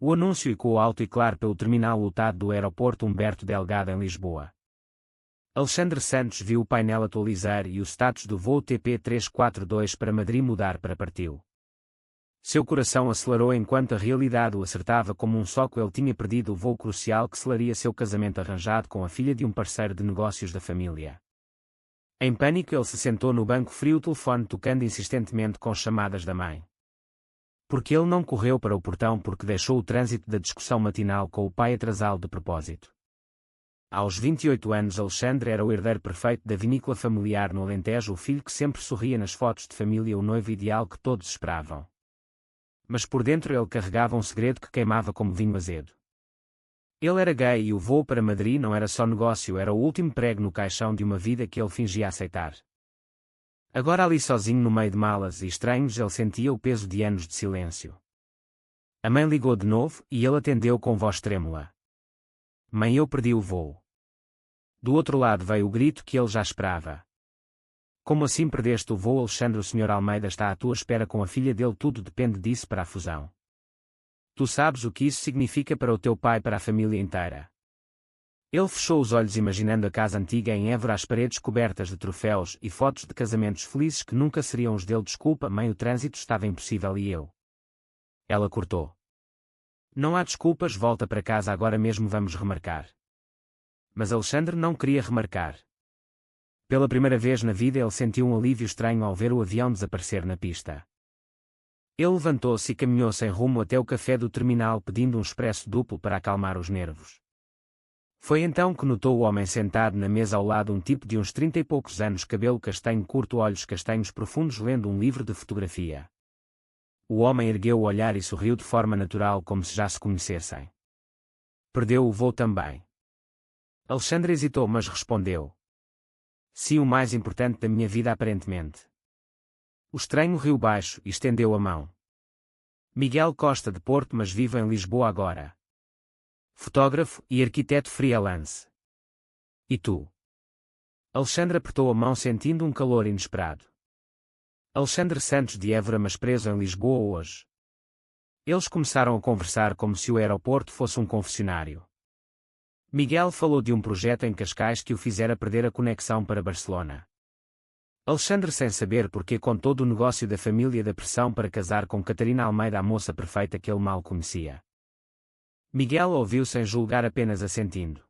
O anúncio ecoou alto e claro pelo terminal lotado do aeroporto Humberto Delgado em Lisboa. Alexandre Santos viu o painel atualizar e o status do voo TP342 para Madrid mudar para partiu. Seu coração acelerou enquanto a realidade o acertava como um soco. Ele tinha perdido o voo crucial que selaria seu casamento arranjado com a filha de um parceiro de negócios da família. Em pânico ele se sentou no banco frio, o telefone tocando insistentemente com chamadas da mãe. Porque ele não correu para o portão porque deixou o trânsito da discussão matinal com o pai atrasá-lo de propósito. Aos 28 anos Alexandre era o herdeiro perfeito da vinícola familiar no Alentejo, o filho que sempre sorria nas fotos de família, o noivo ideal que todos esperavam. Mas por dentro ele carregava um segredo que queimava como vinho azedo. Ele era gay e o voo para Madrid não era só negócio, era o último prego no caixão de uma vida que ele fingia aceitar. Agora ali sozinho no meio de malas e estranhos ele sentia o peso de anos de silêncio. A mãe ligou de novo e ele atendeu com voz trêmula. Mãe, eu perdi o voo. Do outro lado veio o grito que ele já esperava. Como assim perdeste o voo, Alexandre? O Sr. Almeida está à tua espera com a filha dele, tudo depende disso para a fusão. Tu sabes o que isso significa para o teu pai, para a família inteira. Ele fechou os olhos imaginando a casa antiga em Évora, as paredes cobertas de troféus e fotos de casamentos felizes que nunca seriam os dele. Desculpa, mãe, o trânsito estava impossível e eu. Ela cortou. Não há desculpas, volta para casa agora mesmo, vamos remarcar. Mas Alexandre não queria remarcar. Pela primeira vez na vida ele sentiu um alívio estranho ao ver o avião desaparecer na pista. Ele levantou-se e caminhou sem rumo até o café do terminal pedindo um expresso duplo para acalmar os nervos. Foi então que notou o homem sentado na mesa ao lado, um tipo de uns 30 e poucos anos, cabelo castanho curto, olhos castanhos profundos, lendo um livro de fotografia. O homem ergueu o olhar e sorriu de forma natural, como se já se conhecessem. Perdeu o voo também. Alexandre hesitou, mas respondeu. Sim, o mais importante da minha vida aparentemente. O estranho riu baixo e estendeu a mão. Miguel Costa de Porto, mas vive em Lisboa agora. Fotógrafo e arquiteto freelance. E tu? Alexandre apertou a mão sentindo um calor inesperado. Alexandre Santos de Évora, mas preso em Lisboa hoje. Eles começaram a conversar como se o aeroporto fosse um confessionário. Miguel falou de um projeto em Cascais que o fizera perder a conexão para Barcelona. Alexandre, sem saber porquê, contou do negócio da família, da pressão para casar com Catarina Almeida, a moça perfeita que ele mal conhecia. Miguel ouviu sem julgar, apenas assentindo.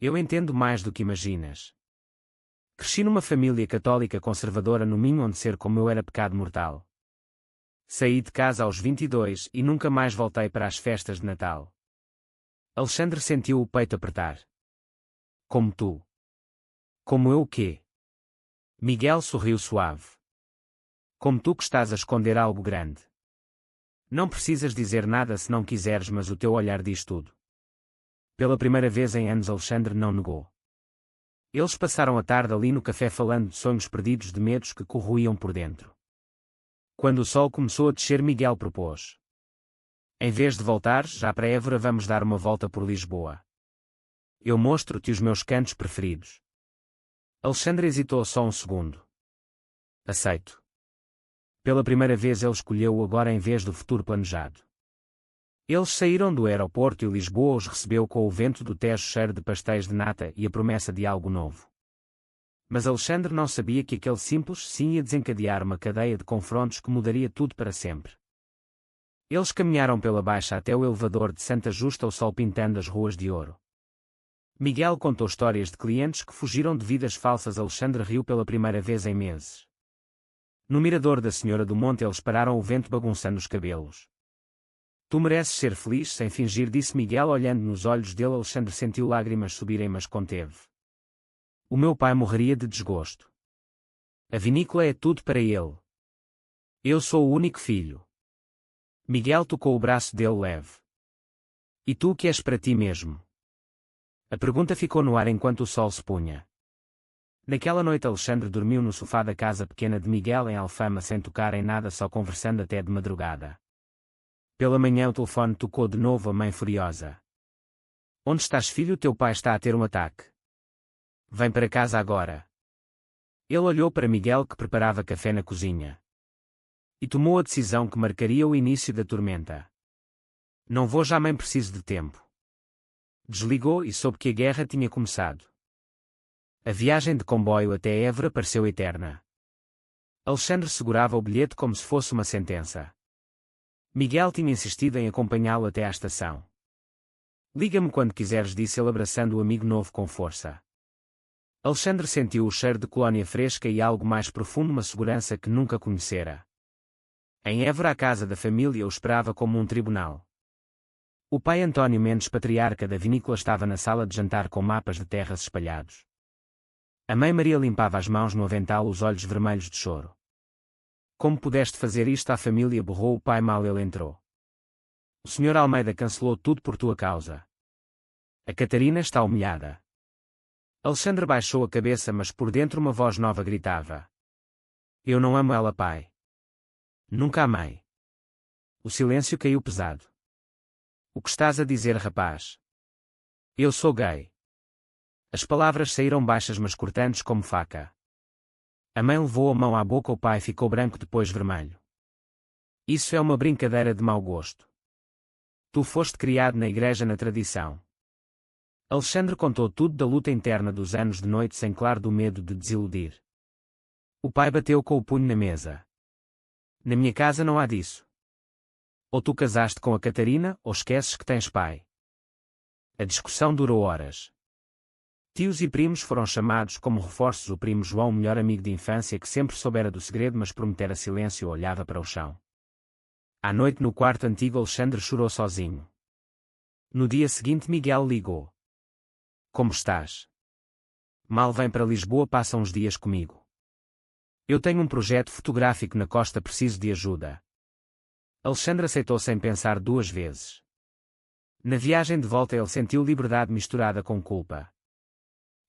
Eu entendo mais do que imaginas. Cresci numa família católica conservadora no Minho, onde ser como eu era pecado mortal. Saí de casa aos 22 e nunca mais voltei para as festas de Natal. Alexandre sentiu o peito apertar. Como tu? Como eu o quê? Miguel sorriu suave. Como tu, que estás a esconder algo grande. Não precisas dizer nada se não quiseres, mas o teu olhar diz tudo. Pela primeira vez em anos Alexandre não negou. Eles passaram a tarde ali no café falando de sonhos perdidos, de medos que corroíam por dentro. Quando o sol começou a descer, Miguel propôs. Em vez de voltares já para Évora, vamos dar uma volta por Lisboa. Eu mostro-te os meus cantos preferidos. Alexandre hesitou só um segundo. Aceito. Pela primeira vez ele escolheu o agora em vez do futuro planejado. Eles saíram do aeroporto e Lisboa os recebeu com o vento do Tejo, cheiro de pastéis de nata e a promessa de algo novo. Mas Alexandre não sabia que aquele simples sim ia desencadear uma cadeia de confrontos que mudaria tudo para sempre. Eles caminharam pela Baixa até o elevador de Santa Justa, o sol pintando as ruas de ouro. Miguel contou histórias de clientes que fugiram de vidas falsas. Alexandre riu pela primeira vez em meses. No mirador da Senhora do Monte eles pararam, o vento bagunçando os cabelos. Tu mereces ser feliz, sem fingir, disse Miguel olhando nos olhos dele. Alexandre sentiu lágrimas subirem, mas conteve. O meu pai morreria de desgosto. A vinícola é tudo para ele. Eu sou o único filho. Miguel tocou o braço dele leve. E tu o que és para ti mesmo? A pergunta ficou no ar enquanto o sol se punha. Naquela noite Alexandre dormiu no sofá da casa pequena de Miguel em Alfama, sem tocar em nada, só conversando até de madrugada. Pela manhã o telefone tocou de novo, a mãe furiosa. Onde estás, filho? Teu pai está a ter um ataque. Vem para casa agora. Ele olhou para Miguel, que preparava café na cozinha. E tomou a decisão que marcaria o início da tormenta. Não vou já, mãe, preciso de tempo. Desligou e soube que a guerra tinha começado. A viagem de comboio até Évora pareceu eterna. Alexandre segurava o bilhete como se fosse uma sentença. Miguel tinha insistido em acompanhá-lo até à estação. Liga-me quando quiseres, disse ele, abraçando o amigo novo com força. Alexandre sentiu o cheiro de colónia fresca e algo mais profundo, uma segurança que nunca conhecera. Em Évora, a casa da família o esperava como um tribunal. O pai António Mendes, patriarca da vinícola, estava na sala de jantar com mapas de terras espalhados. A mãe Maria limpava as mãos no avental, os olhos vermelhos de choro. Como pudeste fazer isto à família? Berrou o pai mal ele entrou. O Sr. Almeida cancelou tudo por tua causa. A Catarina está humilhada. Alexandre baixou a cabeça, mas por dentro uma voz nova gritava: Eu não amo ela, pai. Nunca amei. O silêncio caiu pesado. O que estás a dizer, rapaz? Eu sou gay. As palavras saíram baixas mas cortantes como faca. A mãe levou a mão à boca, o pai ficou branco, depois vermelho. Isso é uma brincadeira de mau gosto. Tu foste criado na igreja, na tradição. Alexandre contou tudo da luta interna dos anos de noite, sem claro do medo de desiludir. O pai bateu com o punho na mesa. Na minha casa não há disso. Ou tu casaste com a Catarina, ou esqueces que tens pai. A discussão durou horas. Tios e primos foram chamados como reforços. O primo João, o melhor amigo de infância, que sempre soubera do segredo mas prometera silêncio, olhava para o chão. À noite, no quarto antigo, Alexandre chorou sozinho. No dia seguinte, Miguel ligou. Como estás? Mal vem para Lisboa, passa uns dias comigo. Eu tenho um projeto fotográfico na costa, preciso de ajuda. Alexandre aceitou sem pensar duas vezes. Na viagem de volta ele sentiu liberdade misturada com culpa.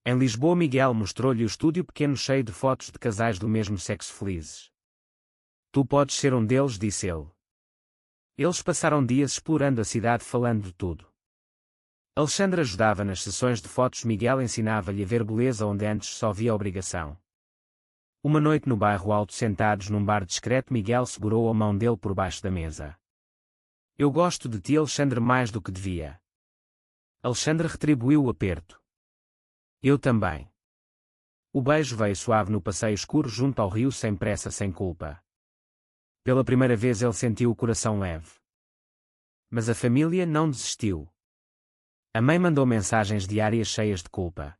Em Lisboa, Miguel mostrou-lhe o estúdio pequeno cheio de fotos de casais do mesmo sexo felizes. Tu podes ser um deles, disse ele. Eles passaram dias explorando a cidade, falando de tudo. Alexandre ajudava nas sessões de fotos, Miguel ensinava-lhe a ver beleza onde antes só via obrigação. Uma noite no bairro Alto, sentados num bar discreto, Miguel segurou a mão dele por baixo da mesa. Eu gosto de ti, Alexandre, mais do que devia. Alexandre retribuiu o aperto. Eu também. O beijo veio suave no passeio escuro junto ao rio, sem pressa, sem culpa. Pela primeira vez ele sentiu o coração leve. Mas a família não desistiu. A mãe mandou mensagens diárias cheias de culpa.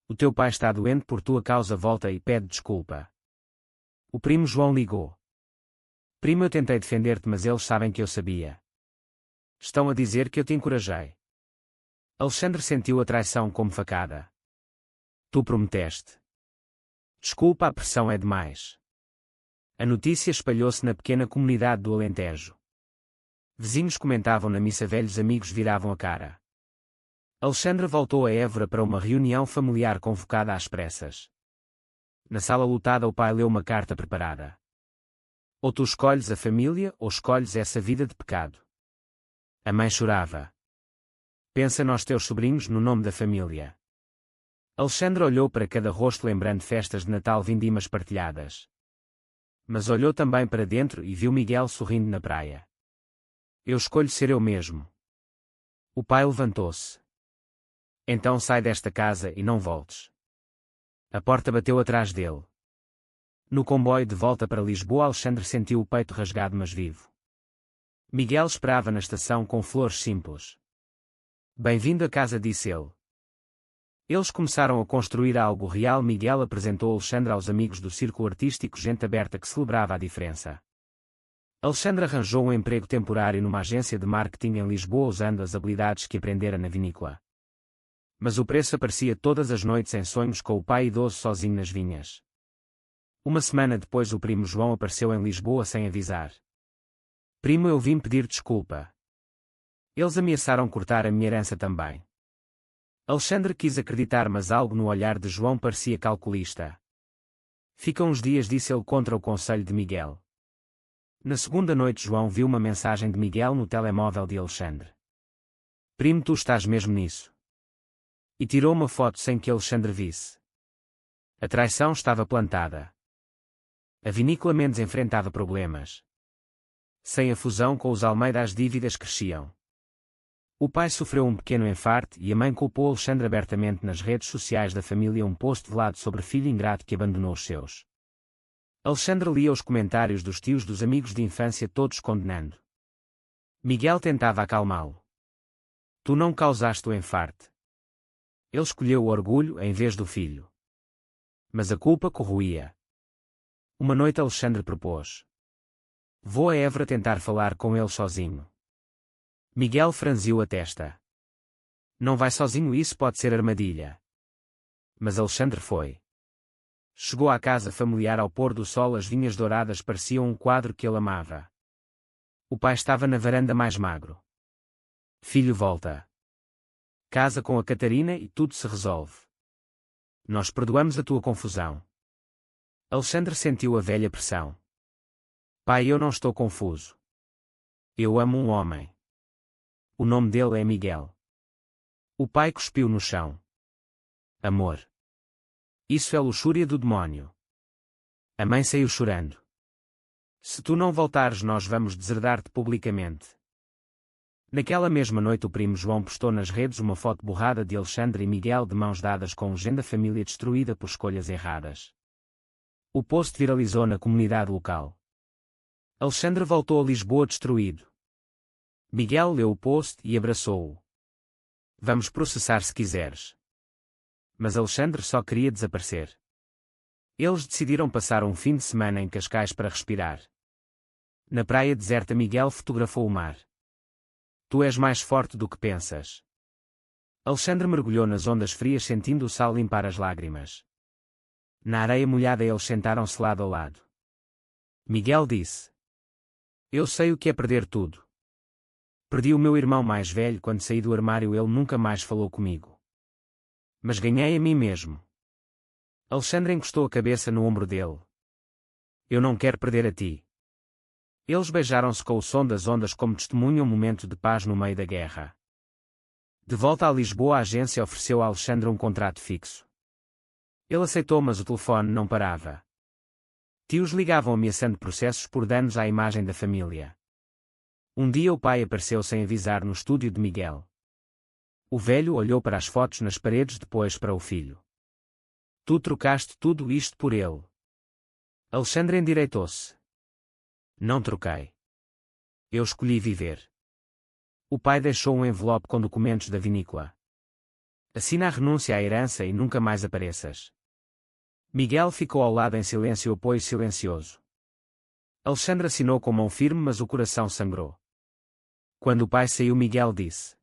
O teu pai está doente por tua causa, volta e pede desculpa. O primo João ligou. Primo, eu tentei defender-te, mas eles sabem que eu sabia. Estão a dizer que eu te encorajei. Alexandre sentiu a traição como facada. Tu prometeste. Desculpa, a pressão é demais. A notícia espalhou-se na pequena comunidade do Alentejo. Vizinhos comentavam na missa, velhos amigos viravam a cara. Alexandre voltou a Évora para uma reunião familiar convocada às pressas. Na sala lotada, o pai leu uma carta preparada. Ou tu escolhes a família, ou escolhes essa vida de pecado. A mãe chorava. Pensa nos teus sobrinhos, no nome da família. Alexandre olhou para cada rosto, lembrando festas de Natal, vindimas partilhadas. Mas olhou também para dentro e viu Miguel sorrindo na praia. Eu escolho ser eu mesmo. O pai levantou-se. Então sai desta casa e não voltes. A porta bateu atrás dele. No comboio de volta para Lisboa, Alexandre sentiu o peito rasgado mas vivo. Miguel esperava na estação com flores simples. Bem-vindo a casa, disse ele. Eles começaram a construir algo real. Miguel apresentou Alexandre aos amigos do círculo artístico, gente aberta que celebrava a diferença. Alexandre arranjou um emprego temporário numa agência de marketing em Lisboa, usando as habilidades que aprendera na vinícola. Mas o preço aparecia todas as noites em sonhos com o pai idoso sozinho nas vinhas. Uma semana depois, o primo João apareceu em Lisboa sem avisar. Primo, eu vim pedir desculpa. Eles ameaçaram cortar a minha herança também. Alexandre quis acreditar, mas algo no olhar de João parecia calculista. Fica uns dias, disse ele contra o conselho de Miguel. Na segunda noite, João viu uma mensagem de Miguel no telemóvel de Alexandre. Primo, tu estás mesmo nisso? E tirou uma foto sem que Alexandre visse. A traição estava plantada. A vinícola Mendes enfrentava problemas. Sem a fusão com os Almeida as dívidas cresciam. O pai sofreu um pequeno enfarte e a mãe culpou Alexandre abertamente nas redes sociais da família um post velado sobre filho ingrato que abandonou os seus. Alexandre lia os comentários dos tios dos amigos de infância todos condenando. Miguel tentava acalmá-lo. Tu não causaste o enfarte. Ele escolheu o orgulho em vez do filho. Mas a culpa corroía. Uma noite Alexandre propôs. Vou a Évora tentar falar com ele sozinho. Miguel franziu a testa. Não vai sozinho, isso pode ser armadilha. Mas Alexandre foi. Chegou à casa familiar ao pôr do sol, as vinhas douradas pareciam um quadro que ele amava. O pai estava na varanda mais magro. Filho, volta. Casa com a Catarina e tudo se resolve. Nós perdoamos a tua confusão. Alexandre sentiu a velha pressão. Pai, eu não estou confuso. Eu amo um homem. O nome dele é Miguel. O pai cuspiu no chão. Amor. Isso é luxúria do demónio. A mãe saiu chorando. Se tu não voltares, nós vamos deserdar-te publicamente. Naquela mesma noite o primo João postou nas redes uma foto borrada de Alexandre e Miguel de mãos dadas com legenda família destruída por escolhas erradas. O post viralizou na comunidade local. Alexandre voltou a Lisboa destruído. Miguel leu o post e abraçou-o. Vamos processar se quiseres. Mas Alexandre só queria desaparecer. Eles decidiram passar um fim de semana em Cascais para respirar. Na praia deserta Miguel fotografou o mar. Tu és mais forte do que pensas. Alexandre mergulhou nas ondas frias sentindo o sal limpar as lágrimas. Na areia molhada eles sentaram-se lado a lado. Miguel disse. Eu sei o que é perder tudo. Perdi o meu irmão mais velho quando saí do armário, ele nunca mais falou comigo. Mas ganhei a mim mesmo. Alexandre encostou a cabeça no ombro dele. Eu não quero perder a ti. Eles beijaram-se com o som das ondas como testemunham um momento de paz no meio da guerra. De volta a Lisboa, a agência ofereceu a Alexandre um contrato fixo. Ele aceitou, mas o telefone não parava. Tios ligavam ameaçando processos por danos à imagem da família. Um dia o pai apareceu sem avisar no estúdio de Miguel. O velho olhou para as fotos nas paredes, depois para o filho. Tu trocaste tudo isto por ele. Alexandre endireitou-se. Não troquei. Eu escolhi viver. O pai deixou um envelope com documentos da vinícola. Assina a renúncia à herança e nunca mais apareças. Miguel ficou ao lado em silêncio, apoio silencioso. Alexandre assinou com mão firme, mas o coração sangrou. Quando o pai saiu, Miguel disse.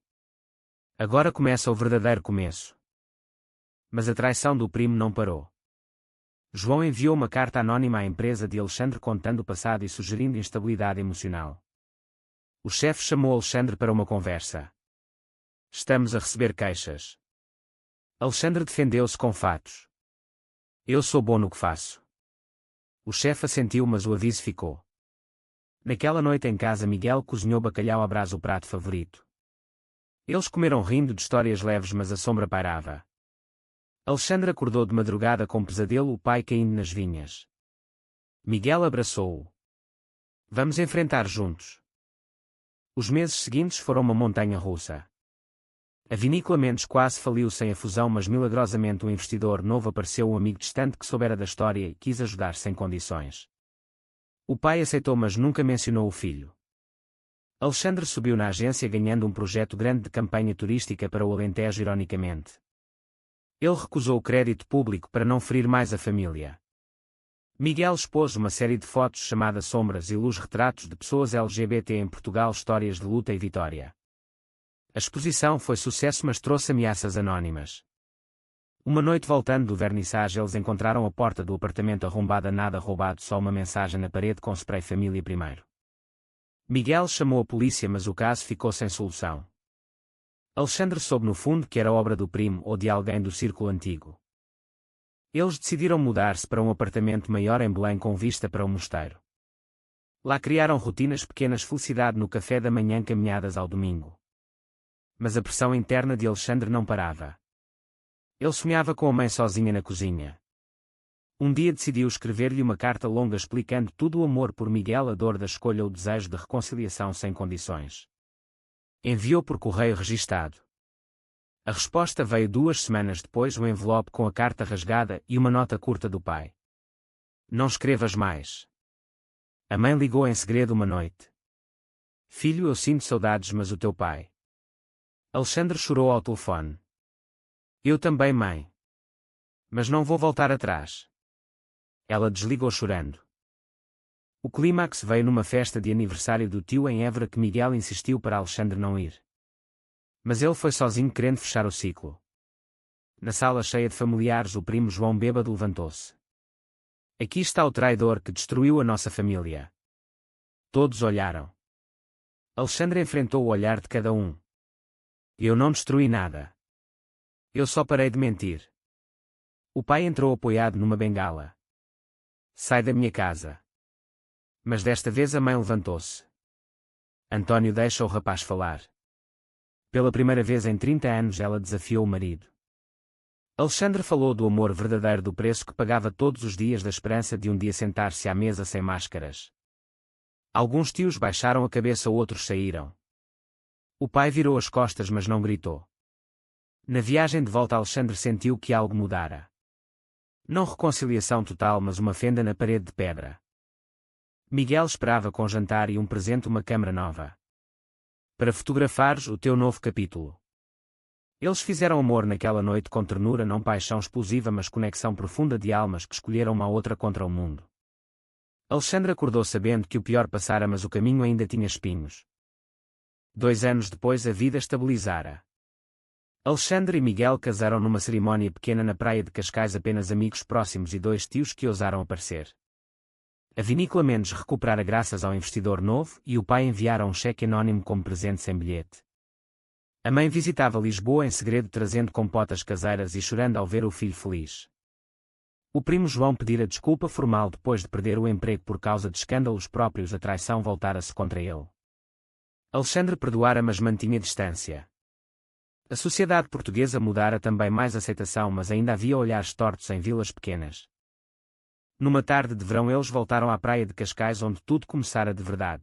Agora começa o verdadeiro começo. Mas a traição do primo não parou. João enviou uma carta anónima à empresa de Alexandre contando o passado e sugerindo instabilidade emocional. O chefe chamou Alexandre para uma conversa. Estamos a receber queixas. Alexandre defendeu-se com fatos. Eu sou bom no que faço. O chefe assentiu, mas o aviso ficou. Naquela noite em casa Miguel cozinhou bacalhau à brasa, o prato favorito. Eles comeram rindo de histórias leves, mas a sombra pairava. Alexandre acordou de madrugada com pesadelo, o pai caindo nas vinhas. Miguel abraçou-o. Vamos enfrentar juntos. Os meses seguintes foram uma montanha russa. A vinícola Mendes quase faliu sem a fusão, mas milagrosamente um investidor novo apareceu, um amigo distante que soubera da história e quis ajudar sem condições. O pai aceitou, mas nunca mencionou o filho. Alexandre subiu na agência ganhando um projeto grande de campanha turística para o Alentejo, ironicamente. Ele recusou o crédito público para não ferir mais a família. Miguel expôs uma série de fotos chamada Sombras e Luz, retratos de pessoas LGBT em Portugal, histórias de luta e vitória. A exposição foi sucesso, mas trouxe ameaças anónimas. Uma noite, voltando do vernissage, eles encontraram a porta do apartamento arrombada, nada roubado, só uma mensagem na parede com spray família primeiro. Miguel chamou a polícia, mas o caso ficou sem solução. Alexandre soube no fundo que era obra do primo ou de alguém do círculo antigo. Eles decidiram mudar-se para um apartamento maior em Belém com vista para o mosteiro. Lá criaram rotinas pequenas, felicidade no café da manhã, caminhadas ao domingo. Mas a pressão interna de Alexandre não parava. Ele sonhava com a mãe sozinha na cozinha. Um dia decidiu escrever-lhe uma carta longa explicando todo o amor por Miguel, a dor da escolha, o desejo de reconciliação sem condições. Enviou por correio registado. A resposta veio 2 semanas depois, um envelope com a carta rasgada e uma nota curta do pai. Não escrevas mais. A mãe ligou em segredo uma noite. Filho, eu sinto saudades, mas o teu pai. Alexandre chorou ao telefone. Eu também, mãe. Mas não vou voltar atrás. Ela desligou chorando. O clímax veio numa festa de aniversário do tio em Évora que Miguel insistiu para Alexandre não ir. Mas ele foi sozinho, querendo fechar o ciclo. Na sala cheia de familiares, o primo João bêbado levantou-se. Aqui está o traidor que destruiu a nossa família. Todos olharam. Alexandre enfrentou o olhar de cada um. Eu não destruí nada. Eu só parei de mentir. O pai entrou apoiado numa bengala. Sai da minha casa. Mas desta vez a mãe levantou-se. António, deixa o rapaz falar. Pela primeira vez em 30 anos ela desafiou o marido. Alexandre falou do amor verdadeiro, do preço que pagava todos os dias, da esperança de um dia sentar-se à mesa sem máscaras. Alguns tios baixaram a cabeça, outros saíram. O pai virou as costas, mas não gritou. Na viagem de volta, Alexandre sentiu que algo mudara. Não reconciliação total, mas uma fenda na parede de pedra. Miguel esperava com jantar e um presente, uma câmara nova. Para fotografares o teu novo capítulo. Eles fizeram amor naquela noite com ternura, não paixão explosiva, mas conexão profunda de almas que escolheram uma outra contra o mundo. Alexandre acordou sabendo que o pior passara, mas o caminho ainda tinha espinhos. 2 anos depois a vida estabilizara. Alexandre e Miguel casaram numa cerimónia pequena na praia de Cascais, apenas amigos próximos e 2 tios que ousaram aparecer. A vinícola Mendes recuperara graças ao investidor novo e o pai enviara um cheque anónimo como presente sem bilhete. A mãe visitava Lisboa em segredo, trazendo compotas caseiras e chorando ao ver o filho feliz. O primo João pedira desculpa formal depois de perder o emprego por causa de escândalos próprios, a traição voltara-se contra ele. Alexandre perdoara, mas mantinha distância. A sociedade portuguesa mudara também, mais aceitação, mas ainda havia olhares tortos em vilas pequenas. Numa tarde de verão eles voltaram à praia de Cascais, onde tudo começara de verdade.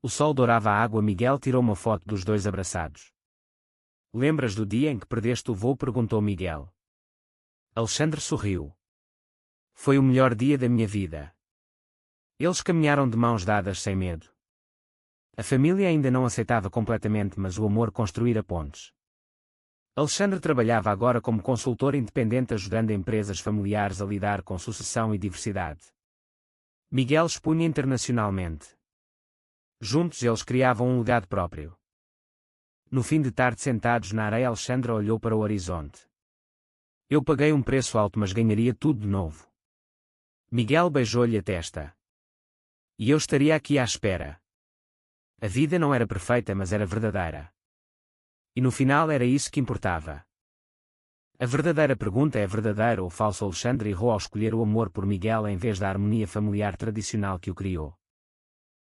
O sol dourava a água. Miguel tirou uma foto dos 2 abraçados. Lembras do dia em que perdeste o voo? Perguntou Miguel. Alexandre sorriu. Foi o melhor dia da minha vida. Eles caminharam de mãos dadas sem medo. A família ainda não aceitava completamente, mas o amor construíra pontes. Alexandre trabalhava agora como consultor independente, ajudando empresas familiares a lidar com sucessão e diversidade. Miguel expunha internacionalmente. Juntos eles criavam um legado próprio. No fim de tarde, sentados na areia, Alexandre olhou para o horizonte. Eu paguei um preço alto, mas ganharia tudo de novo. Miguel beijou-lhe a testa. E eu estaria aqui à espera. A vida não era perfeita, mas era verdadeira. E no final era isso que importava. A verdadeira pergunta é: verdadeiro ou falso? Alexandre errou ao escolher o amor por Miguel em vez da harmonia familiar tradicional que o criou.